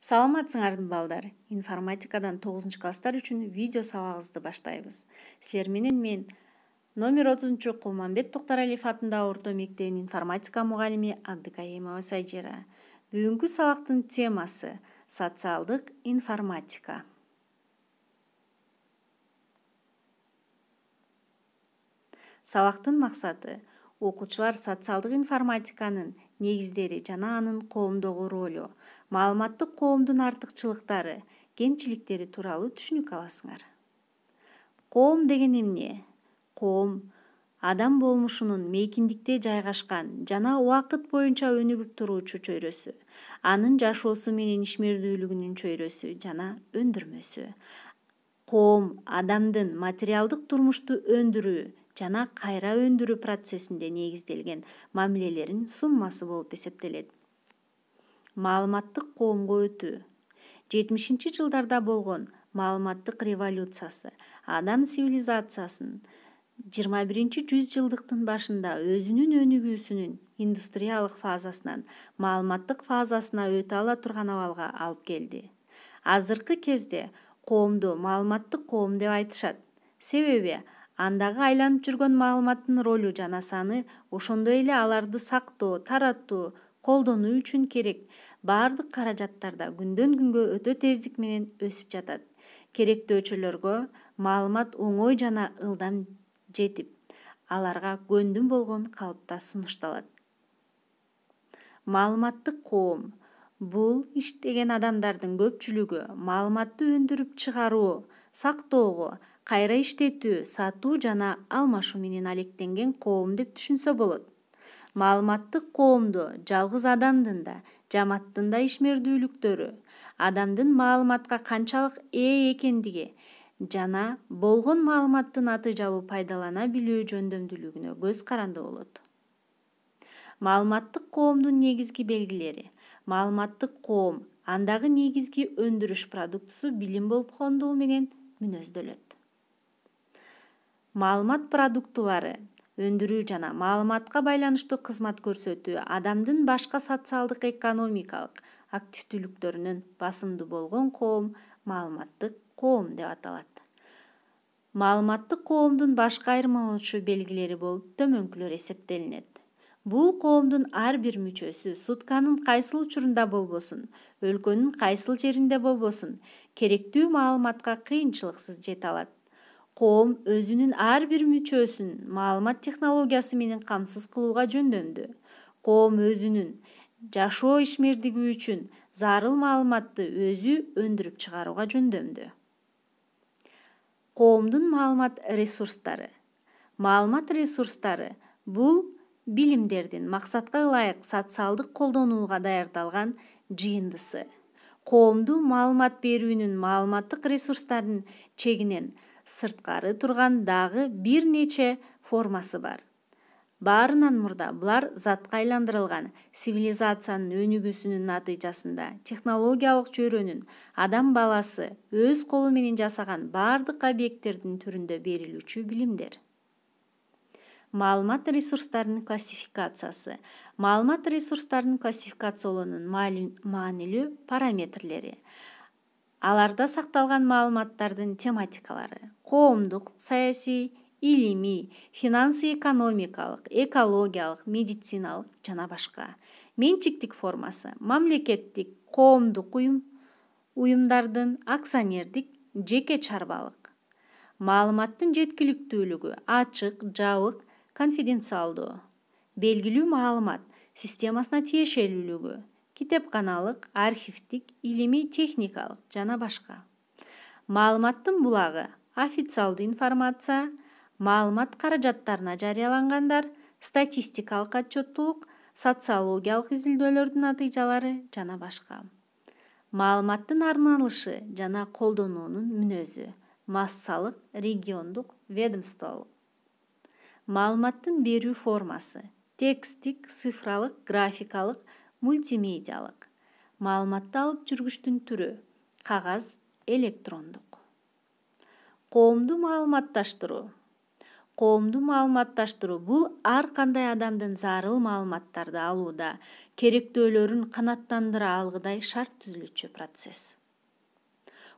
Саламатсыңарбы балдар. Информатикадан 9 класстар үчүн видео сабагыбызды баштайбыз. Силер менен мен номер 30 Кулманбет Токтаралиев атындагы орто мектебинин информатика мугалими Абдыкаимова Сайжира. Бүгүнкү сабактын темасы социалдык информатика. Сабактын максаты окуучулар социалдык информатиканын негиздери жана анын коомдогу ролу, маалыматтык коомдун артыкчылыктары, кемчиликтери тууралуу түшүнүк аласыңар. Коом деген эмне? Коом адам болмушунун мейкиндикте жайгашкан жана убакыт боюнча өнүгүп туруучу чөйрөсү, анын жашоосу менен ишмердүүлүгүнүн чөйрөсү жана өндүрмөсү. Коом адамдын материалдык турмушту өндүрүү жана кайра өндүрүү процессинде негизделген мамилелерин суммасы болуп эсептелет. Маалыматтык коомго өтүү. 70-жылдарда болгон маалыматтык революциясы адам цивилизациясынын 21-жүз жылдыктын башында өзүнүн өнүгүүсүнүн индустриялык фазасынан маалыматтык фазасына өтө ала турган абалга алып келди. Азыркы кезде коомду маалыматтык коом деп айтышат. Себеби андагы айланып жүргөн маалыматтын ролу жана саны, ошондой эле аларды сактоо, таратуу, колдонуу үчүн керек баардык каражаттарда күндөн күнгө өтө тездик менен өсүп жатат. Керектөөчүлөргө маалымат оңой жана ылдам жетип, аларга көндүм болгон калыпта сунушталат. Маалыматтык коом бул иштеген адамдардын көпчүлүгү маалыматты өндүрүп чыгаруу, сактоого, кайра иштетүү, сатуу жана алмашуу менен алектенген коом деп түшүнсө болот. Маалыматтык коомдо жалгыз адамдын да, жамааттын да ишмердүүлүктөрү, адамдын маалыматка канчалык ээ экендиги жана болгон маалыматтын натыйжалуу пайдалана билүү жөндөмдүүлүгүнө көз каранды болот. Маалыматтык коомдун негизги белгилери. Маалыматтык коом андагы негизги өндүрүш продуктусу билим болгондугу менен мүнөздөлөт. Маалымат продуктулары өндүрүү жана маалыматка байланыштуу кызмат көрсөтүү адамдын башка социалдык экономикалык активдүүлүктөрүнөн басымдуу болгон коом маалыматтык коом деп аталат. Маалыматтык коомдун башка айырмалануучу белгилери болуп төмөнкүлөр эсептелинет. Бул коомдун ар бир мүчөсү сутканын кайсыл учурунда болбосун, өлкөнүн кайсыл жеринде болбосун, керектүү маалыматка кыйынчылыксыз жете алат. Коом өзүнүн ар бир мүчөсүн маалымат технологиясы менен камсыз кылууга жөндөмдүү. Коом өзүнүн жашоо ишмердиги үчүн зарыл маалыматты өзү өндүрүп чыгарууга жөндөмдүү. Коомдун маалымат ресурстары. Маалымат ресурстары бул билимдердин максатка ылайык социалдык колдонууга даярдалган жыйындысы. Коомду маалымат берүүнүн маалыматтык ресурстардын чегинен сырткары турган дагы бир нече формасы бар. Баарынан мурда булар затка айландырылган цивилизациянын өнүгүүсүнүн натыйжасында технологиялык чөйрөнүн адам баласы өз колу менен жасаган баардык объекттердин түрүндө берилүүчү билимдер. Маалымат ресурстарынын классификациясы. Маалымат ресурстарынын классификациялоонун маанилүү параметрлери. Аларда сакталган маалыматтардын тематикалары: коомдук, саясий, илимий, финансы-экономикалык, экологиялык, медициналык жана башка. Менчиктик формасы: мамлекеттик, коомдук уюмдардын, акционердик, жеке чарбалык. Маалыматтын жеткиликтүүлүгү: ачык, жабык, конфиденциалдуу. Белгилүү маалымат системасына тиешелүүлүгү: китепканалык, архивдик, илимий, техникалык жана башка. Маалыматтын булагы: официалдуу информация, маалымат каражаттарына жарыялангандар, статистикалык отчеттуулук, социологиялык изилдөөлөрдүн натыйжалары жана башка. Маалыматтын арналышы жана колдонуунун мүнөзү: массалык, региондук, ведомстволук. Маалыматтын берүү формасы: текстик, цифралык, графикалык, мультимедиалык. Маалыматты алып жүргүчтүн түрү: кагаз, электрондук. Коомду маалыматташтыруу. Коомду маалыматташтыруу бул ар кандай адамдын зарыл маалыматтарды алууда керектөөлөрүн канааттандыра алгыдай шарт түзүлүүчү процесс.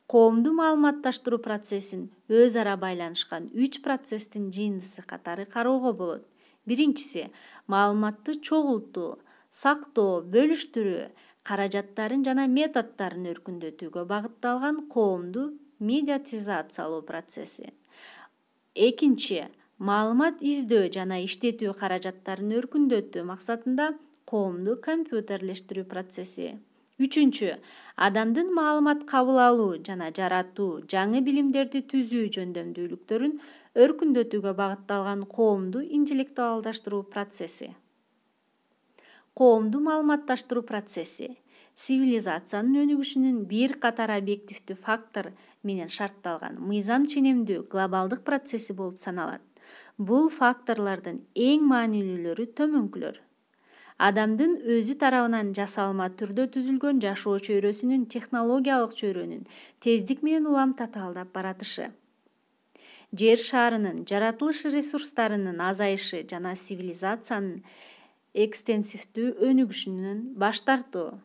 Коомду маалыматташтыруу процессин өз ара байланышкан 3 процесстин жыйындысы катары кароого болот. Биринчиси маалыматты чогултуу, сактоо, бөлүштүрүү, каражаттарын жана методдорун өркүндөтүүгө багытталган коомду медиатизациялоо процесси. Экинчи маалымат издөө жана иштетүү каражаттарын өркүндөтүү максатында коомду компьютерлештирүү процесси. Үчүнчү адамдын маалымат кабыл алуу жана жаратуу, жаңы билимдерди түзүү жөндөмдүүлүктөрүн өркүндөтүүгө багытталган коомду интеллектуалдаштыруу процесси. Коомду маалыматташтыруу процесси цивилизациянын өнүгүшүнүн бир катар объективдүү фактор менен шартталган мыйзам ченемдүү глобалдык процесси болуп саналат. Бул факторлордун эң маанилүүлөрү төмөнкүлөр. Адамдын өзү тарабынан жасалма түрдө түзүлгөн жашоо чөйрөсүнүн технологиялык чөйрөнүн тездик менен улам татаалдап баратышы. Жер шарынын жаратылыш ресурстарынын азайышы жана цивилизациянын экстенсивдүү өнүгүшүнөн баш тартуу.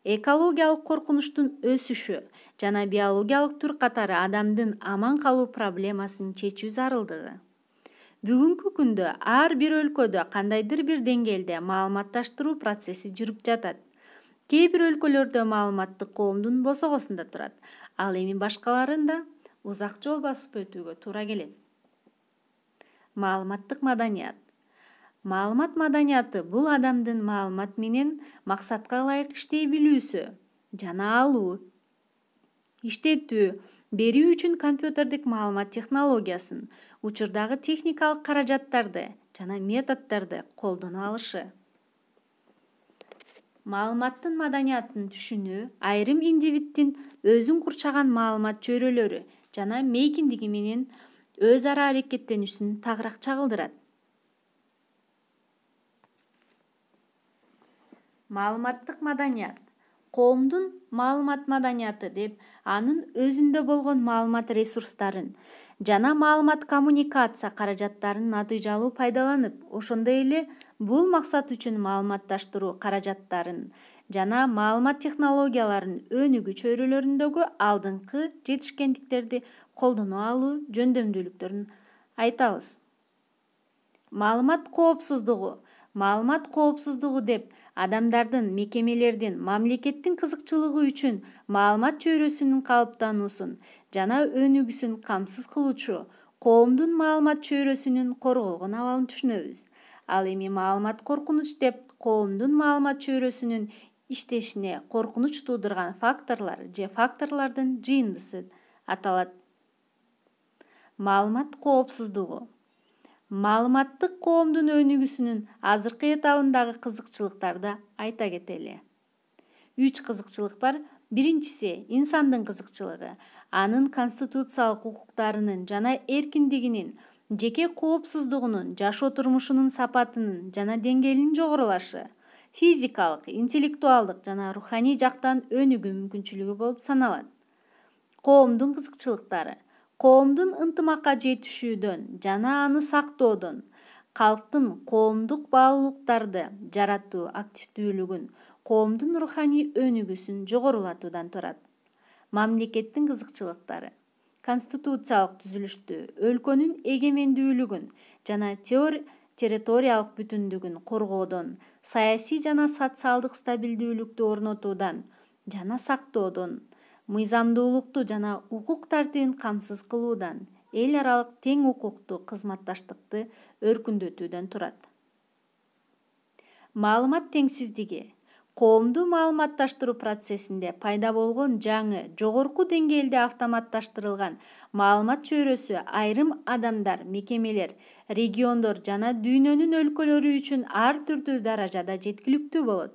Экологиялык коркунучтун өсүшү жана биологиялык түр катары адамдын аман калуу проблемасын чечүү зарылдыгы. Бүгүнкү күндө ар бир өлкөдө кандайдыр бир деңгээлде маалыматташтыруу процесси жүрүп жатат. Кээ бир өлкөлөрдө маалыматтык коомдун босогосунда турат, ал эми башкаларында узак жол басып өтүүгө туура келет. Маалыматтык маданият. Маалымат маданияты бул адамдын маалымат менен максатка ылайык иштей билүүсү жана алуу, иштетүү, берүү үчүн компьютердик маалымат технологиясын, учурдагы техникалык каражаттарды жана методдорду колдоно алышы. Маалыматтын маданиятын түшүнүү айрым индивиддин өзүн курчаган маалымат чөйрөлөрү жана мейкиндиги менен өз ара аракеттенүүсүн тагыраак чагылдырат. Маалыматтык маданият. Коомдун маалымат маданияты деп анын өзүндө болгон маалымат ресурстарын жана маалымат коммуникация каражаттарын натыйжалуу пайдаланып, ошондой эле бул максат үчүн маалыматташтыруу каражаттарын жана маалымат технологияларын өнүгүү чөйрөлөрүндөгү алдыңкы жетишкендиктерди колдоно алуу жөндөмдүүлүктөрүн айтабыз. Маалымат коопсуздугу. Маалымат коопсуздугу деп адамдардын, мекемелердин, мамлекеттин кызыкчылыгы үчүн маалымат чөйрөсүнүн калыптануусун жана өнүгүүсүн камсыз кылуучу коомдун маалымат чөйрөсүнүн корголгон абалын түшүнөбүз. Ал эми маалымат коркунуч деп коомдун маалымат чөйрөсүнүн иштешине коркунуч туудурган факторлор же факторлордун жыйындысы аталат. Маалымат коопсуздугу. Маалыматтык коомдун өнүгүүсүнүн азыркы этабындагы кызыкчылыктарды айта кетели. 3 кызыкчылык бар. Биринчиси инсандын кызыкчылыгы, анын конституциялык укуктарынын жана эркиндигинин, жеке коопсуздугунун, жашоо турмушунун сапатынын жана деңгээлинин жогорулашы, физикалык, интеллектуалдык жана руханий жактан өнүгүү мүмкүнчүлүгү болуп саналат. Коомдун кызыкчылыктары. Коомдун ынтымакка жетишүүдөн жана аны сактоодон, калктын коомдук баалуулуктарды жаратуу активдүүлүгүн, коомдун руханий өнүгүүсүн жогорулатуудан турат. Мамлекеттин кызыкчылыктары. Конституциялык түзүлүштү, өлкөнүн эгемендүүлүгүн жана территориялык бүтүндүгүн коргоодон, саясий жана социалдык стабилдүүлүктү орнотуудан жана сактоодон, мыйзамдуулукту жана укук тартибин камсыз кылуудан, эл аралык тең укуктуу кызматташтыкты өркүндөтүүдөн турат. Маалымат теңсиздиги. Коомду маалыматташтыруу процессинде пайда болгон жаңы, жогорку деңгээлде автоматташтырылган маалымат чөйрөсү айрым адамдар, мекемелер, региондор жана дүйнөнүн өлкөлөрү үчүн ар түрдүү даражада жеткиликтүү болот.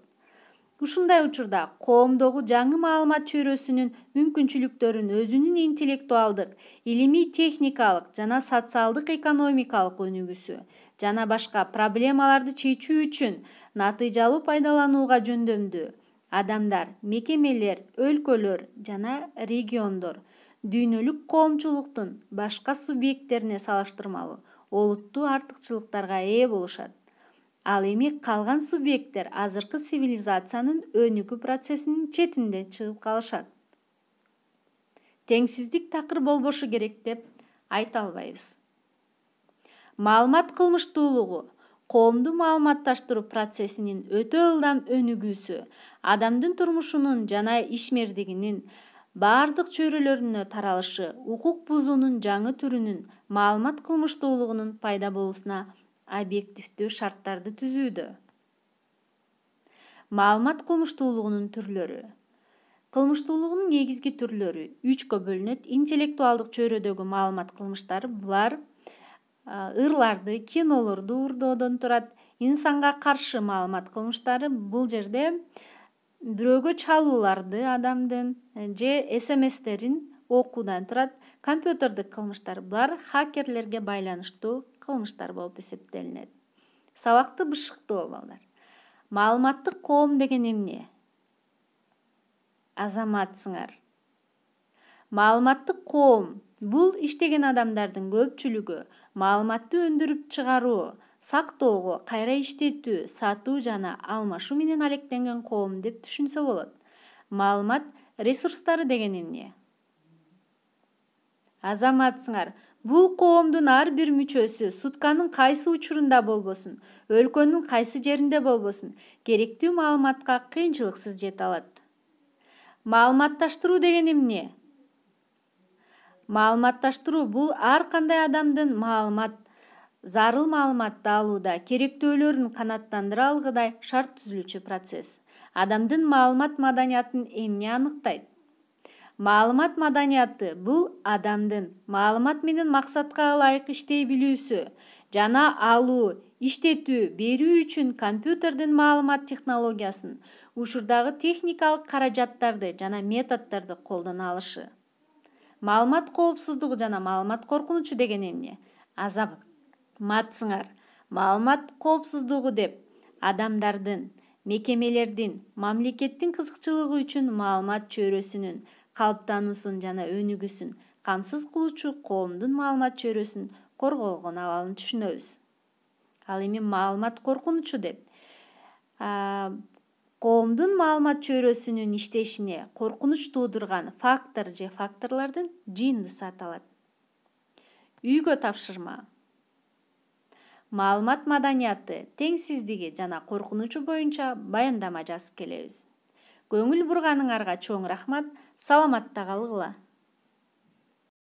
Ушундай учурда коомдогу жаңы маалымат чөйрөсүнүн мүмкүнчүлүктөрүн өзүнүн интеллектуалдык, илимий-техникалык жана социалдык экономикалык өнүгүүсү жана башка проблемаларды чечүү үчүн натыйжалуу пайдаланууга жөндөмдүү адамдар, мекемелер, өлкөлөр жана региондор дүйнөлүк коомчулуктун башка субъекттерине салыштырмалуу олуттуу артыкчылыктарга ээ болушат. Ал эми калган субъекттер азыркы цивилизациянын өнүгүү процессинин четинде чыгып калышат. Теңсиздик такыр болбошу керек деп айта албайбыз. Маалымат кылмыштуулугу коомду маалыматташтыруу процессинин өтө ылдам өнүгүүсү адамдын турмушунун жана ишмердигинин баардык чөйрөлөрүнө таралышы, укук бузуунун жаңы түрүнүн маалымат кылмыштуулугунун пайда болуусуна объективдүү шарттарды түзүүдө. Маалымат кылмыштуулугунун түрлөрү. Кылмыштуулугунун негизги түрлөрү 3кө бөлүнөт. Интеллектуалдык чөйрөдөгү маалымат кылмыштары булар ырларды, кинолорду уурдоодон турат. Инсанга каршы маалымат кылмыштары бул жерде бирөөгө чалууларды адамдын же СМСтерин окуудан турат. Компьютердик кылмыштар булар хакерлерге байланыштуу кылмыштар болуп эсептелинет. Сабакты бышыктоо балдар. Маалыматтык коом деген эмне? Азаматсыңар. Маалыматтык коом бул иштеген адамдардын көпчүлүгү маалыматты өндүрүп чыгаруу, сактоого, кайра иштетүү, сатуу жана алмашуу менен алектенген коом деп түшүнсө болот. Маалымат ресурстары деген эмне? Азаматсыңар, бул коомдун ар бир мүчөсү сутканын кайсы учурунда болбосун, өлкөнүн кайсы жеринде болбосун, керектүү маалыматка кыйынчылыксыз жете алат. Маалыматташтыруу деген эмне? Маалыматташтыруу бул ар кандай адамдын зарыл маалыматты алууда керектөөлөрүн канааттандыра алгыдай шарт түзүлүүчү процесс. Адамдын маалымат маданиятын эмне аныктайт? Маалымат маданияты бул адамдын маалымат менен максатка ылайык иштей билүүсү жана алуу, иштетүү, берүү үчүн компьютердин маалымат технологиясын, учурдагы техникалык каражаттарды жана методдорду колдоно алышы. Маалымат коопсуздугу жана маалымат коркунучу деген эмне? Азаматсыңар, маалымат коопсуздугу деп адамдардын, мекемелердин, мамлекеттин кызыкчылыгы үчүн маалымат чөйрөсүнүн калыптануусун жана өнүгүүсүн камсыз кылуучу коомдун маалымат чөйрөсүн корголгон абалын түшүнөбүз. Ал эми маалымат коркунучу деп коомдун маалымат чөйрөсүнүн иштешине коркунуч туудурган фактор же факторлордун жыйындысы аталат. Үйгө тапшырма. Маалымат маданияты, теңсиздиги жана коркунучу боюнча баяндама жазып келебиз. Көңүл бурганыңарга чоң рахмат. Саламатта калгыла.